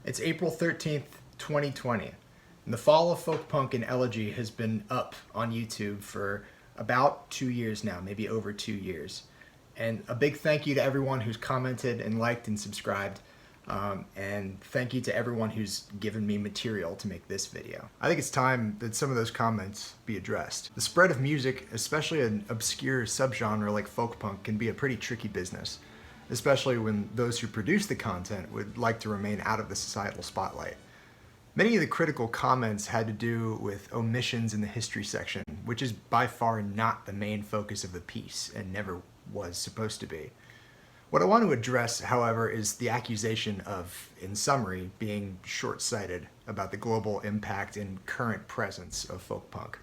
It's April 13th, 2020, and the fall of folk punk and elegy has been up on YouTube for about 2 years now, maybe over 2 years. And a big thank you to everyone who's commented and liked and subscribed. And thank you to everyone who's given me material to make this video. I think it's time that some of those comments be addressed. The spread of music, especially an obscure subgenre like folk punk, can be a pretty tricky business, especially when those who produce the content would like to remain out of the societal spotlight. Many of the critical comments had to do with omissions in the history section, which is by far not the main focus of the piece and never was supposed to be. What I want to address, however, is the accusation of, in summary, being short-sighted about the global impact and current presence of folk punk.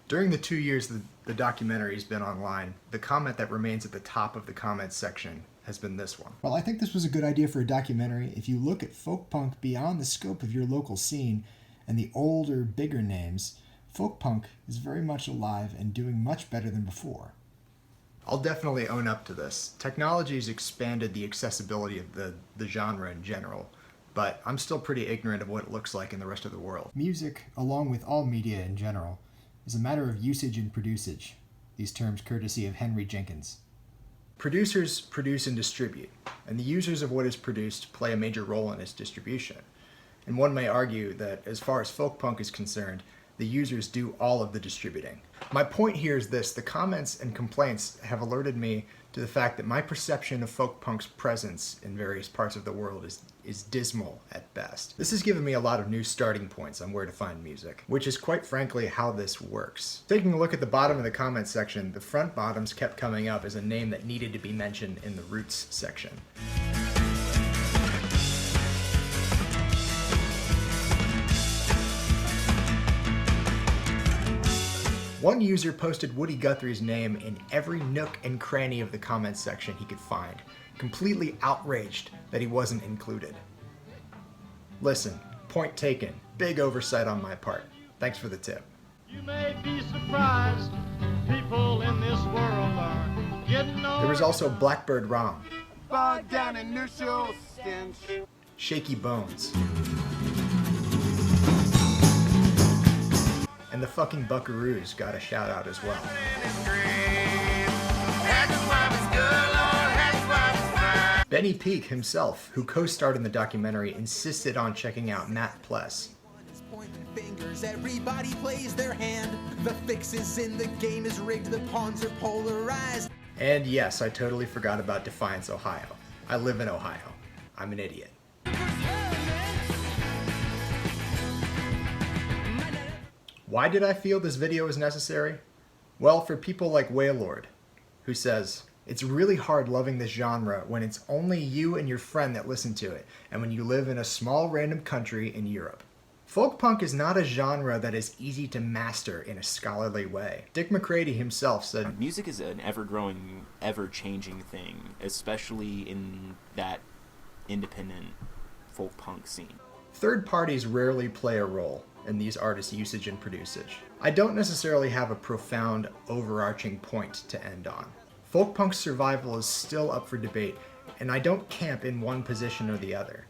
During the 2 years the documentary's been online, the comment that remains at the top of the comments section has been this one. Well, I think this was a good idea for a documentary. If you look at folk punk beyond the scope of your local scene and the older, bigger names, folk punk is very much alive and doing much better than before. I'll definitely own up to this. Technology's expanded the accessibility of the genre in general, but I'm still pretty ignorant of what it looks like in the rest of the world. Music, along with all media in general, is a matter of usage and producage. These terms courtesy of Henry Jenkins. Producers produce and distribute, and the users of what is produced play a major role in its distribution. And one may argue that as far as folk punk is concerned, the users do all of the distributing. My point here is this: the comments and complaints have alerted me to the fact that my perception of folk punk's presence in various parts of the world is dismal at best. This has given me a lot of new starting points on where to find music, which is quite frankly how this works. Taking a look at the bottom of the comments section, the front bottoms kept coming up as a name that needed to be mentioned in the roots section. One user posted Woody Guthrie's name in every nook and cranny of the comments section he could find, completely outraged that he wasn't included. Listen, point taken. Big oversight on my part. Thanks for the tip. You may be surprised, people in this world are getting over. There was also Blackbird Rom, Bogged down in neutral stench. Shaky Bones, and the fucking Buckaroos got a shout out as well. Benny Peak himself, who co-starred in the documentary, insisted on checking out Matt Pless. Everybody plays their hand. The fixes in the game is rigged, the pawns are polarized. And yes, I totally forgot about Defiance, Ohio. I live in Ohio. I'm an idiot. Why did I feel this video was necessary? Well, for people like Waylord, who says, "It's really hard loving this genre when it's only you and your friend that listen to it, and when you live in a small random country in Europe." Folk punk is not a genre that is easy to master in a scholarly way. Dick McCready himself said, "Music is an ever-growing, ever-changing thing, especially in that independent folk punk scene. Third parties rarely play a role in these artists' usage and producage. I don't necessarily have a profound, overarching point to end on. Folk punk's survival is still up for debate, and I don't camp in one position or the other.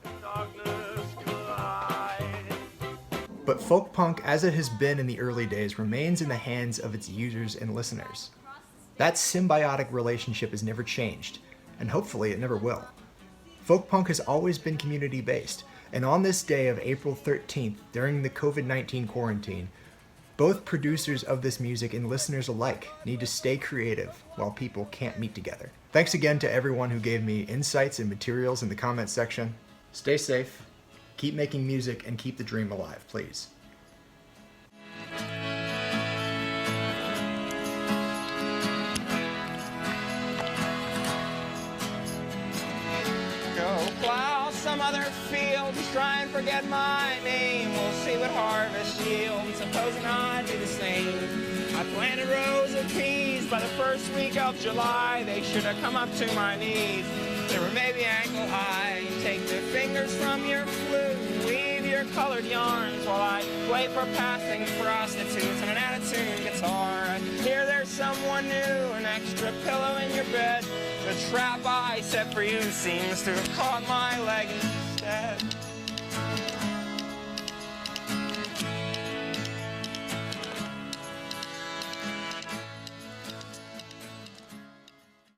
But folk punk, as it has been in the early days, remains in the hands of its users and listeners. That symbiotic relationship has never changed, and hopefully it never will. Folk punk has always been community-based, and on this day of April 13th, during the COVID-19 quarantine, both producers of this music and listeners alike need to stay creative while people can't meet together. Thanks again to everyone who gave me insights and materials in the comments section. Stay safe, keep making music, and keep the dream alive, please. Plow some other field, try and forget my name. We'll see what harvest yields, supposing I do the same. I planted rows of peas by the first week of July. They should have come up to my knees. They were maybe ankle high. You take the fingers from your flute, weave your colored yarns while I play for passing prostitutes on an out-of-tune guitar. I hear there's someone new, an extra pillow in your bed. The trap I set for you seems to have caught my leg instead.